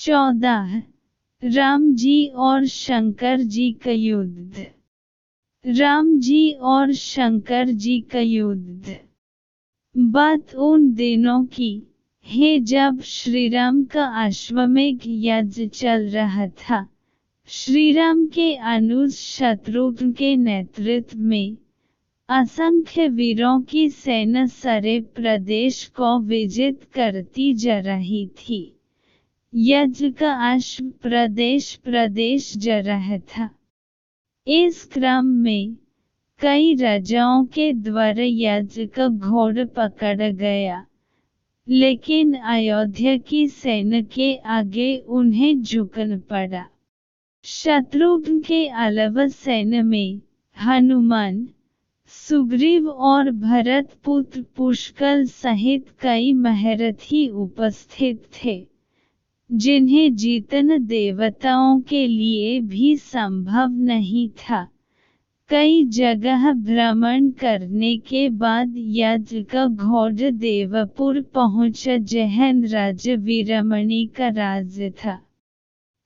14 राम जी और शंकर जी का युद्ध। राम जी और शंकर जी का युद्ध। बात उन दिनों की है जब श्रीराम का अश्वमेध यज्ञ चल रहा था। श्रीराम के अनुज शत्रुघ्न के नेतृत्व में असंख्य वीरों की सेना सारे प्रदेश को विजित करती जा रही थी। यज्ञ का अश्व प्रदेश जा रहा था। इस क्रम में कई राजाओं के द्वारा यज्ञ का घोड़ा पकड़ा गया, लेकिन अयोध्या की सेना के आगे उन्हें झुकना पड़ा। शत्रुघ्न के अलावा सेना में हनुमान, सुग्रीव और भरत पुत्र पुष्कल सहित कई महारथी उपस्थित थे, जिन्हें जीतना देवताओं के लिए भी संभव नहीं था। कई जगह भ्रमण करने के बाद यज्ञ का घोड़ा देवपुर पहुंचा, जहाँ राजा वीरमणि का राज्य था।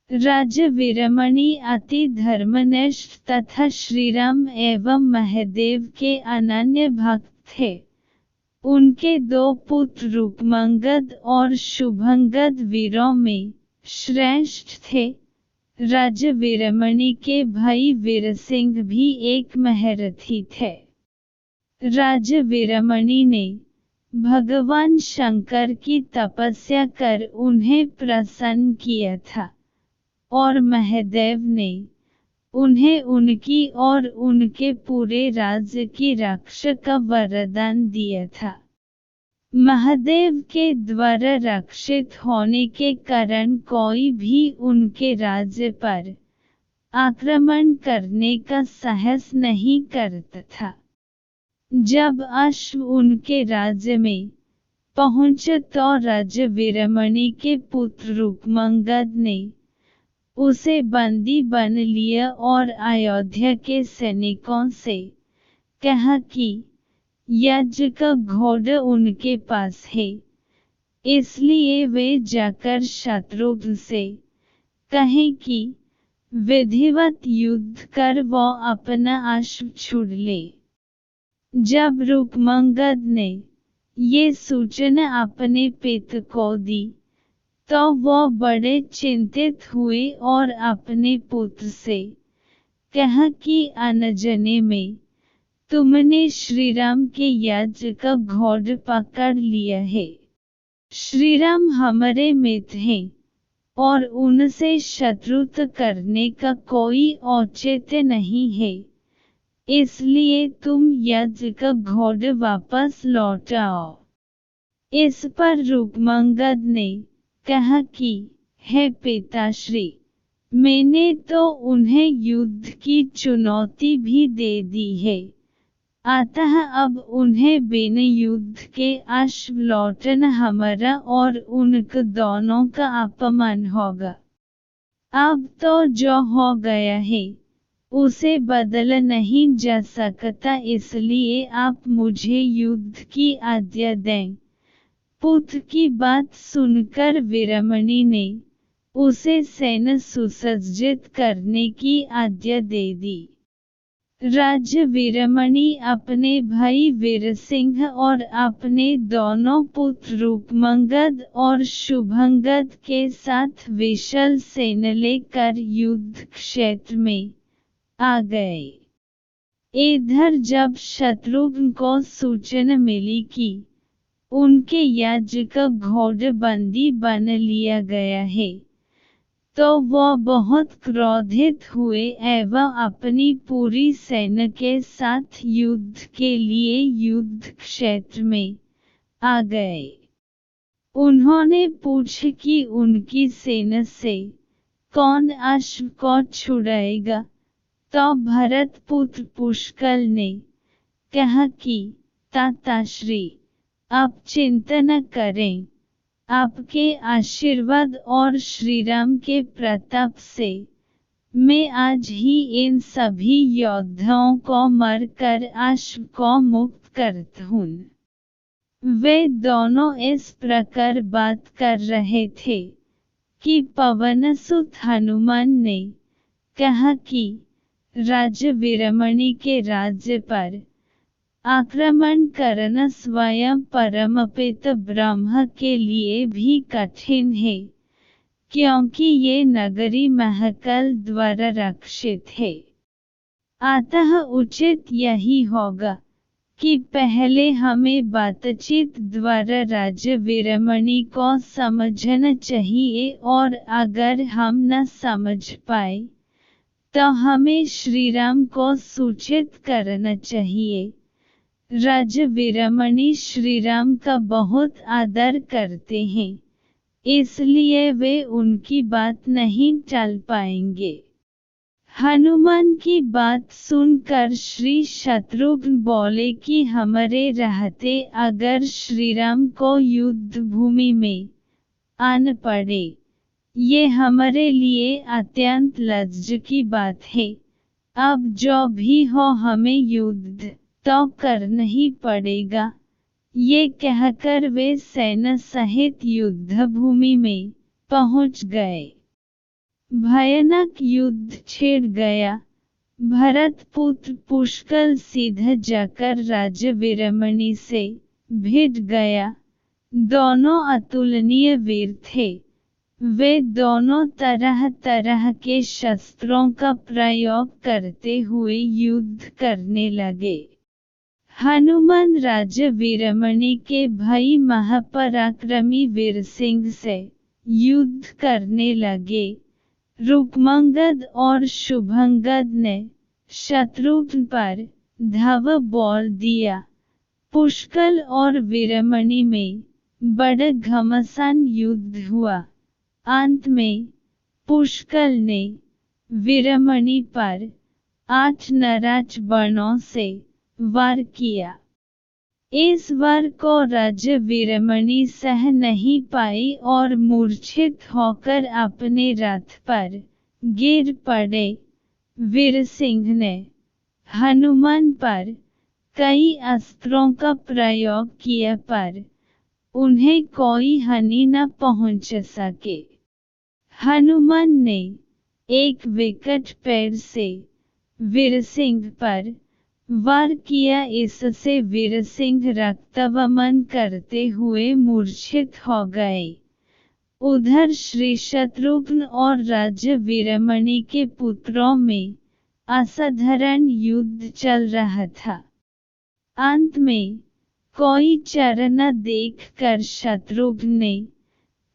राजा वीरमणि अति धर्मनिष्ठ तथा श्रीराम एवं महादेव के अनन्य भक्त थे। उनके 2 पुत्र रूपमंगद और शुभंगद वीरों में श्रेष्ठ थे। राजा वीरमणि के भाई वीरसिंह भी एक महारथी थे। राजा वीरमणि ने भगवान शंकर की तपस्या कर उन्हें प्रसन्न किया था, और महादेव ने उन्हें उनकी और उनके पूरे राज्य की रक्षा का वरदान दिया था। महादेव के द्वारा रक्षित होने के कारण कोई भी उनके राज्य पर आक्रमण करने का साहस नहीं करता था। जब अश्व उनके राज्य में पहुंचा तो राजा वीरमणि के पुत्र रूपमंगद ने उसे बंदी बन लिया और अयोध्या के सैनिकों से कहा कि यज्ञ का घोड़ा उनके पास है, इसलिए वे जाकर शत्रुघ्न से कहें कि विधिवत युद्ध कर वो अपना अश्व छुड़ा ले। जब रूपमंगद ने ये सूचना अपने पिता को दी तो वो बड़े चिंतित हुए और अपने पुत्र से कहा कि अनजाने में तुमने श्रीराम के यज्ञ का घोड़ा पकड़ लिया है। श्रीराम हमारे मित्र हैं और उनसे शत्रुता करने का कोई औचित्य नहीं है, इसलिए तुम यज्ञ का घोड़ा वापस लौटाओ। इस पर रूपमंगद ने कहा कि हे पिताश्री, मैंने तो उन्हें युद्ध की चुनौती भी दे दी है, अतः अब उन्हें बिना युद्ध के अश्व लौटाना हमारा और उनका दोनों का अपमान होगा। अब तो जो हो गया है उसे बदला नहीं जा सकता, इसलिए आप मुझे युद्ध की आज्ञा दें। पुत्र की बात सुनकर वीरमणि ने उसे सेना सुसज्जित करने की आज्ञा दे दी। राजा वीरमणि अपने भाई वीरसिंह और अपने दोनों पुत्र रूपमंगद और शुभंगद के साथ विशाल सेना लेकर युद्ध क्षेत्र में आ गए। इधर जब शत्रुघ्न को सूचना मिली कि उनके यज्ञ का घोड़ा बंदी बन लिया गया है, तो वो बहुत क्रोधित हुए एवं अपनी पूरी सेना के साथ युद्ध के लिए युद्ध क्षेत्र में आ गए। उन्होंने पूछा कि उनकी सेना से कौन अश्व को छुड़ाएगा, तो भरत पुत्र पुष्कल ने कहा कि ताताश्री, आप चिंता न करें, आपके आशीर्वाद और श्रीराम के प्रताप से मैं आज ही इन सभी योद्धाओं को मारकर अश्व को मुक्त करता हूँ। वे दोनों इस प्रकार बात कर रहे थे कि पवनसुत हनुमान ने कहा कि राजा वीरमणि के राज्य पर आक्रमण करना स्वयं परमपित ब्रह्म के लिए भी कठिन है, क्योंकि ये नगरी महाकाल द्वारा रक्षित है। अतः उचित यही होगा कि पहले हमें बातचीत द्वारा राजा वीरमणि को समझना चाहिए, और अगर हम न समझ पाए तो हमें श्रीराम को सूचित करना चाहिए। राजा वीरमणि श्रीराम का बहुत आदर करते हैं, इसलिए वे उनकी बात नहीं टाल पाएंगे। हनुमान की बात सुनकर श्री शत्रुघ्न बोले कि हमारे रहते अगर श्रीराम को युद्ध भूमि में आना पड़े, ये हमारे लिए अत्यंत लज्जा की बात है। अब जो भी हो हमें युद्ध तो करना ही पड़ेगा। ये कहकर वे सेना सहित युद्ध भूमि में पहुंच गए। भयानक युद्ध छिड़ गया। भरत पुत्र पुष्कल सीधा जाकर राजा वीरमणि से भिड़ गया। दोनों अतुलनीय वीर थे। वे दोनों तरह तरह के शस्त्रों का प्रयोग करते हुए युद्ध करने लगे। हनुमान राजा वीरमणि के भाई महापराक्रमी वीरसिंह से युद्ध करने लगे। रुक्मांगद और शुभंगद ने शत्रुघ्न पर धावा बोल दिया। पुष्कल और वीरमणि में बड़ा घमासान युद्ध हुआ। अंत में पुष्कल ने वीरमणि पर 8 नराज बाणों से वार किया। इस वार को राजा वीरमणि सह नहीं पाई और मूर्छित होकर अपने रथ पर गिर पड़े। वीरसिंह ने हनुमान पर कई अस्त्रों का प्रयोग किया, पर उन्हें कोई हानि न पहुंच सके। हनुमान ने एक विकट पैर से वीरसिंह पर वार किया, इससे वीरसिंह रक्तवमन करते हुए मूर्छित हो गए। उधर श्री शत्रुघ्न और राजा वीरमणि के पुत्रों में असाधारण युद्ध चल रहा था। अंत में कोई चारा न देखकर शत्रुघ्न ने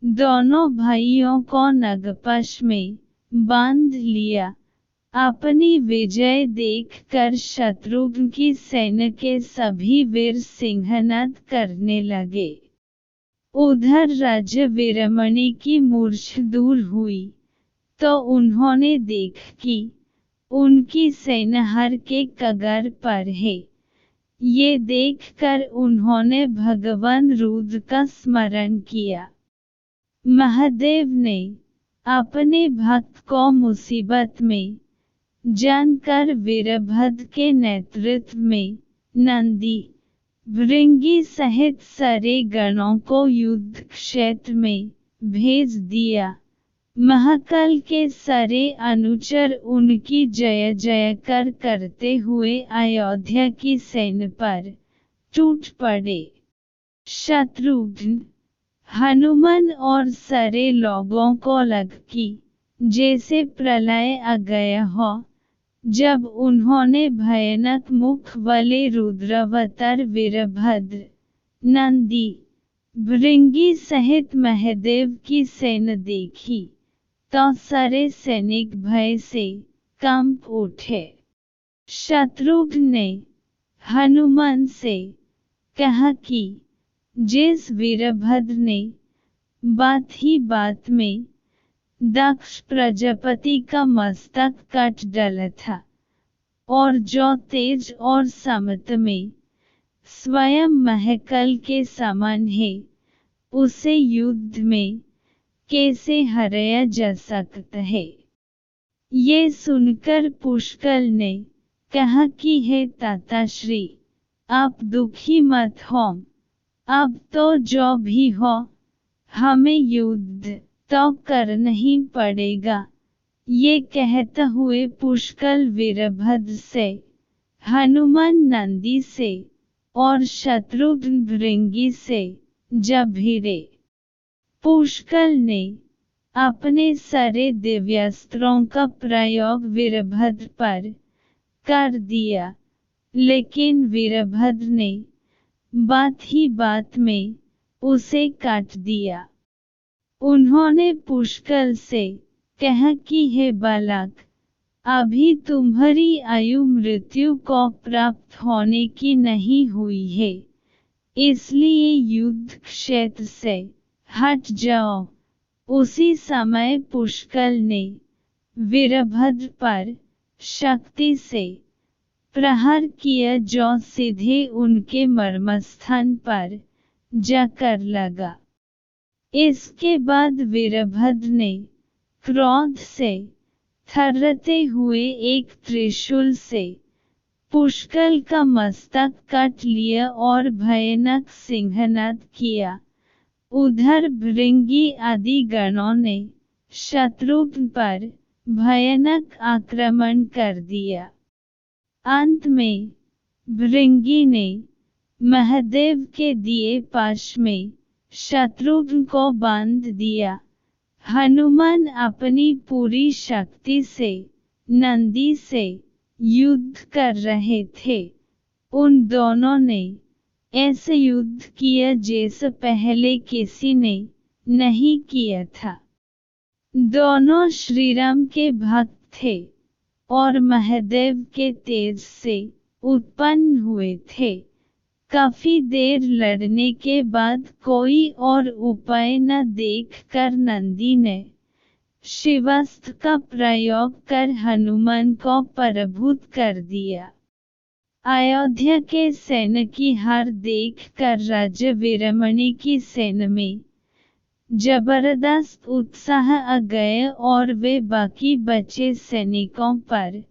दोनों भाइयों को नागपाश में बांध लिया। अपनी विजय देखकर शत्रुघ्न की सेना के सभी वीर सिंहनाद करने लगे। उधर राजा वीरमणि की मूर्छा दूर हुई तो उन्होंने देखा कि उनकी सेना हार के कगार पर है। ये देखकर उन्होंने भगवान रुद्र का स्मरण किया। महादेव ने अपने भक्त को मुसीबत में जानकर वीरभद्र के नेतृत्व में नंदी भृंगी सहित सारे गणों को युद्ध क्षेत्र में भेज दिया। महाकाल के सारे अनुचर उनकी जय जयकार करते हुए अयोध्या की सेना पर टूट पड़े। शत्रुघ्न, हनुमान और सारे लोगों को लगा कि जैसे प्रलय आ गया हो। जब उन्होंने भयानक मुख वाले रुद्रावतार वीरभद्र, नंदी, भृंगी सहित महादेव की सेना देखी तो सारे सैनिक भय से कंप उठे। शत्रुघ्न ने हनुमान से कहा कि जिस वीरभद्र ने बात ही बात में दक्ष प्रजापति का मस्तक काट डाला था, और जो तेज और समता में स्वयं महाकाल के समान है, उसे युद्ध में कैसे हराया जा सकता है। ये सुनकर पुष्कल ने कहा कि हे ताताश्री, आप दुखी मत हो। अब तो जो भी हो, हमें युद्ध तो करना ही पड़ेगा। ये कहते हुए पुष्कल वीरभद्र से, हनुमान नंदी से और शत्रुघ्न भृंगी से जा भिड़े। पुष्कल ने अपने सारे दिव्यास्त्रों का प्रयोग वीरभद्र पर कर दिया, लेकिन वीरभद्र ने बात ही बात में उसे काट दिया। उन्होंने पुष्कल से कहा कि हे बालक, अभी तुम्हारी आयु मृत्यु को प्राप्त होने की नहीं हुई है, इसलिए युद्ध क्षेत्र से हट जाओ। उसी समय पुष्कल ने वीरभद्र पर शक्ति से प्रहार किया जो सीधे उनके मर्मस्थान पर जाकर लगा। इसके बाद वीरभद्र ने क्रोध से थर्राते हुए एक त्रिशूल से पुष्कल का मस्तक काट लिया और भयानक सिंहनाद किया। उधर भृंगी आदि गणों ने शत्रुघ्न पर भयानक आक्रमण कर दिया। अंत में भृंगी ने महादेव के दिए पाश में शत्रुघ्न को बांध दिया। हनुमान अपनी पूरी शक्ति से नंदी से युद्ध कर रहे थे। उन दोनों ने ऐसे युद्ध किया जैसे पहले किसी ने नहीं किया था। दोनों श्रीराम के भक्त थे और महादेव के तेज से उत्पन्न हुए थे। काफी देर लड़ने के बाद कोई और उपाय न देखकर नंदी ने शिवास्त्र का प्रयोग कर हनुमान को पराभूत कर दिया। अयोध्या के सैन्य की हार देखकर राजा वीरमणि की सेना में जबरदस्त उत्साह आ गया और वे बाकी बचे सैनिकों पर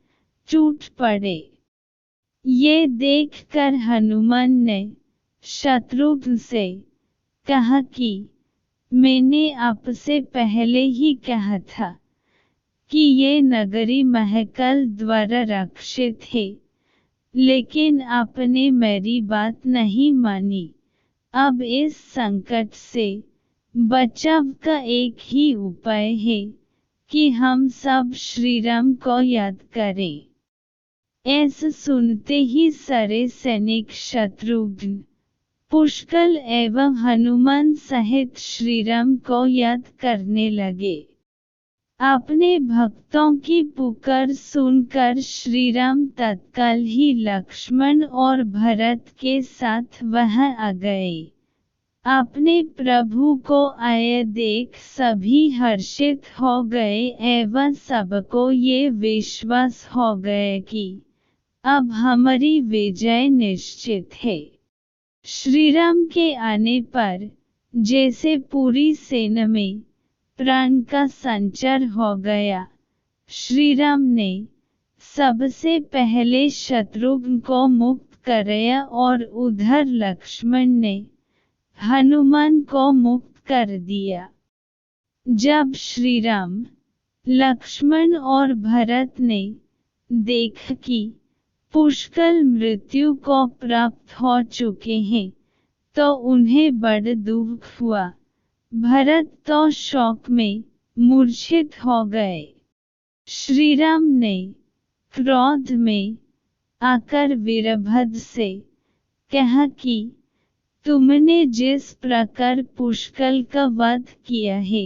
टूट पड़े। ये देखकर हनुमान ने शत्रुघ्न से कहा कि मैंने आपसे पहले ही कहा था कि ये नगरी महाकाल द्वारा रक्षित है, लेकिन आपने मेरी बात नहीं मानी। अब इस संकट से बचाव का एक ही उपाय है कि हम सब श्रीराम को याद करें। ऐसा सुनते ही सारे सैनिक शत्रुघ्न, पुष्कल एवं हनुमान सहित श्रीराम को याद करने लगे। अपने भक्तों की पुकार सुनकर श्रीराम तत्काल ही लक्ष्मण और भरत के साथ वहां आ गए। अपने प्रभु को आए देख सभी हर्षित हो गए एवं सबको ये विश्वास हो गया कि अब हमारी विजय निश्चित है। श्रीराम के आने पर जैसे पूरी सेना में प्राण का संचार हो गया। श्रीराम ने सबसे पहले शत्रुघ्न को मुक्त कराया और उधर लक्ष्मण ने हनुमान को मुक्त कर दिया। जब श्रीराम, लक्ष्मण और भरत ने देखा कि पुष्कल मृत्यु को प्राप्त हो चुके हैं, तो उन्हें बड़ा दुख हुआ। भरत तो शोक में मूर्छित हो गए। श्रीराम ने क्रोध में आकर वीरभद्र से कहा कि तुमने जिस प्रकार पुष्कल का वध किया है,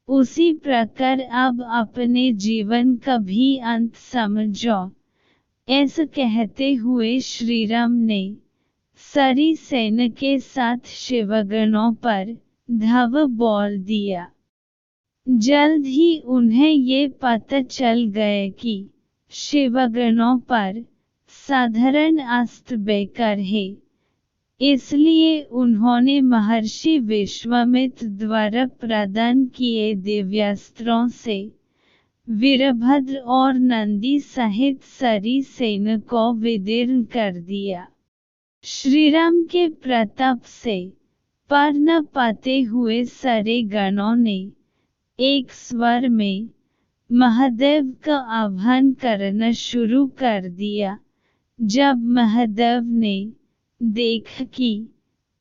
उसी प्रकार अब अपने जीवन का भी अंत समझो। ऐसा कहते हुए श्रीराम ने सारी सेना के साथ शिवगणों पर धावा बोल दिया। जल्द ही उन्हें ये पता चल गया कि शिवगणों पर साधारण अस्त्र बेकार है, इसलिए उन्होंने महर्षि विश्वामित्र द्वारा प्रदान किए दिव्यास्त्रों से वीरभद्र और नंदी सहित सारी सेना को विदीर्ण कर दिया। श्रीराम के प्रताप से पार न पाते हुए सारे गणों ने एक स्वर में महादेव का आह्वान करना शुरू कर दिया। जब महादेव ने देखा कि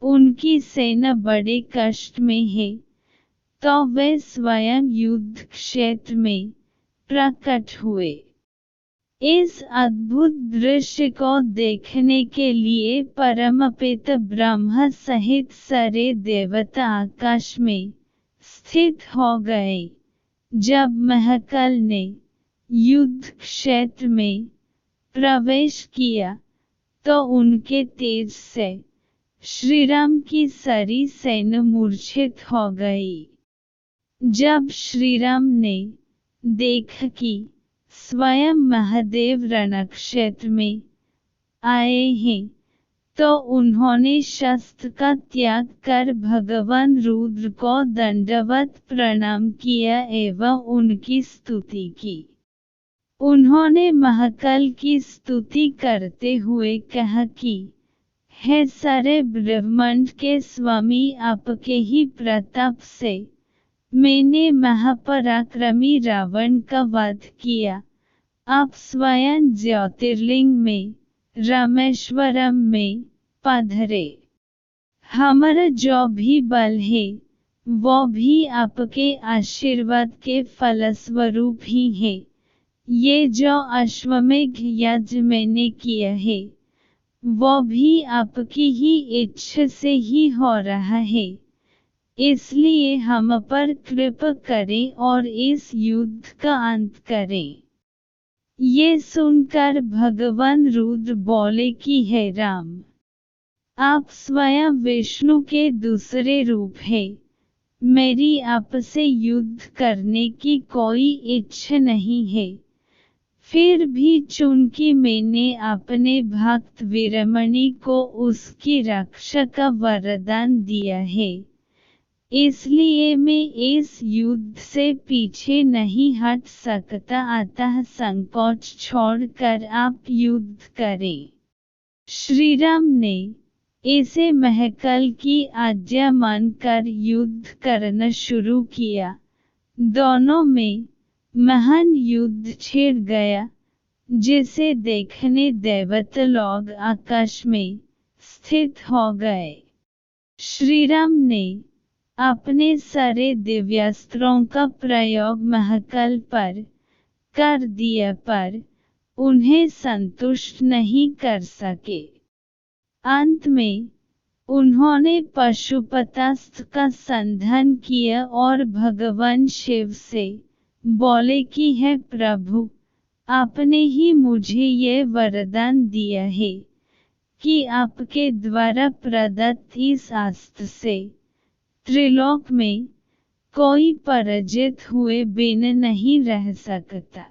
उनकी सेना बड़े कष्ट में है, तो वे स्वयं युद्ध क्षेत्र में प्रकट हुए। इस अद्भुत दृश्य को देखने के लिए परमपिता ब्रह्मा सहित सारे देवता आकाश में स्थित हो गए। जब महाकाल ने युद्ध क्षेत्र में प्रवेश किया, तो उनके तेज से श्रीराम की सारी सेना मूर्छित हो गई। जब श्रीराम ने देखा कि स्वयं महादेव रणक्षेत्र में आए हैं, तो उन्होंने शस्त्र का त्याग कर भगवान रुद्र को दंडवत प्रणाम किया एवं उनकी स्तुति की। उन्होंने महाकाल की स्तुति करते हुए कहा कि हे सारे ब्रह्मांड के स्वामी, आपके ही प्रताप से मैंने महापराक्रमी रावण का वध किया। आप स्वयं ज्योतिर्लिंग में रामेश्वरम में पधारे। हमारा जो भी बल है वो भी आपके आशीर्वाद के फलस्वरूप ही है। ये जो अश्वमेघ यज्ञ मैंने किया है, वो भी आपकी ही इच्छा से ही हो रहा है। इसलिए हम पर कृपा करें और इस युद्ध का अंत करें। ये सुनकर भगवान रुद्र बोले कि हे राम, आप स्वयं विष्णु के दूसरे रूप हैं। मेरी आपसे युद्ध करने की कोई इच्छा नहीं है। फिर भी चूंकि मैंने अपने भक्त वीरमणि को उसकी रक्षा का वरदान दिया है, इसलिए मैं इस युद्ध से पीछे नहीं हट सकता, अतः संकोच छोड़कर आप युद्ध करें। श्रीराम ने इसे महाकाल की आज्ञा मानकर युद्ध करना शुरू किया। दोनों में महान युद्ध छिड़ गया, जिसे देखने देवता लोग आकाश में स्थित हो गए। श्रीराम ने अपने सारे दिव्यास्त्रों का प्रयोग महाकाल पर कर दिया, पर उन्हें संतुष्ट नहीं कर सके। अंत में उन्होंने पशुपतास्त्र का संधान किया और भगवान शिव से बोले कि हे प्रभु, आपने ही मुझे ये वरदान दिया है कि आपके द्वारा प्रदत्त इस अस्त्र से त्रिलोक में कोई पराजित हुए बिना नहीं रह सकता।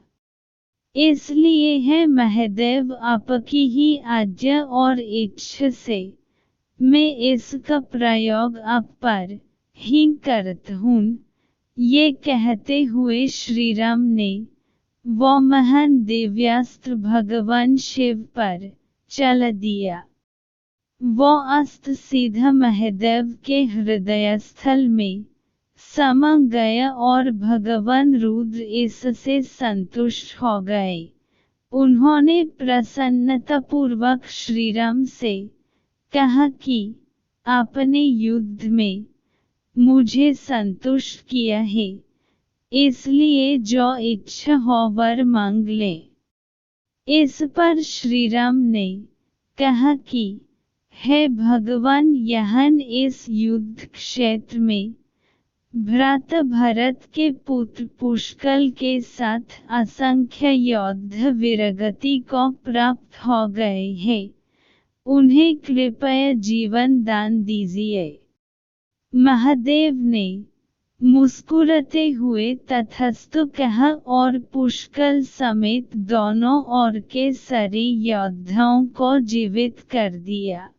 इसलिए है महादेव, आपकी ही आज्ञा और इच्छा से मैं इसका प्रयोग आप पर ही करता हूँ। ये कहते हुए श्रीराम ने वो महान दिव्यास्त्र भगवान शिव पर चला दिया। वो अस्त्र सीधा महादेव के हृदय स्थल में समा गया और भगवान रुद्र इससे संतुष्ट हो गए। उन्होंने प्रसन्नतापूर्वक श्रीराम से कहा कि आपने युद्ध में मुझे संतुष्ट किया है, इसलिए जो इच्छा हो वर मांग ले। इस पर श्रीराम ने कहा कि हे भगवान, यहाँ इस युद्ध क्षेत्र में भ्राता भरत के पुत्र पुष्कल के साथ असंख्य योद्धा वीरगति को प्राप्त हो गए हैं। उन्हें कृपया जीवन दान दीजिए। महादेव ने मुस्कुराते हुए तथास्तु कहा और पुष्कल समेत दोनों ओर के सारे योद्धाओं को जीवित कर दिया।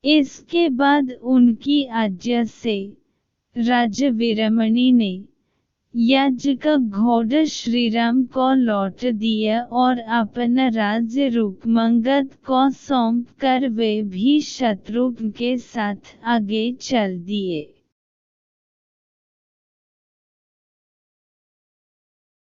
इसके बाद उनकी आज्ञा से राजा वीरमणि ने यज्ञ का घोड़ा श्रीराम को लौट दिया और अपना राज्य रुक्मांगद को सौंप कर वे भी शत्रुघ्न के साथ आगे चल दिए।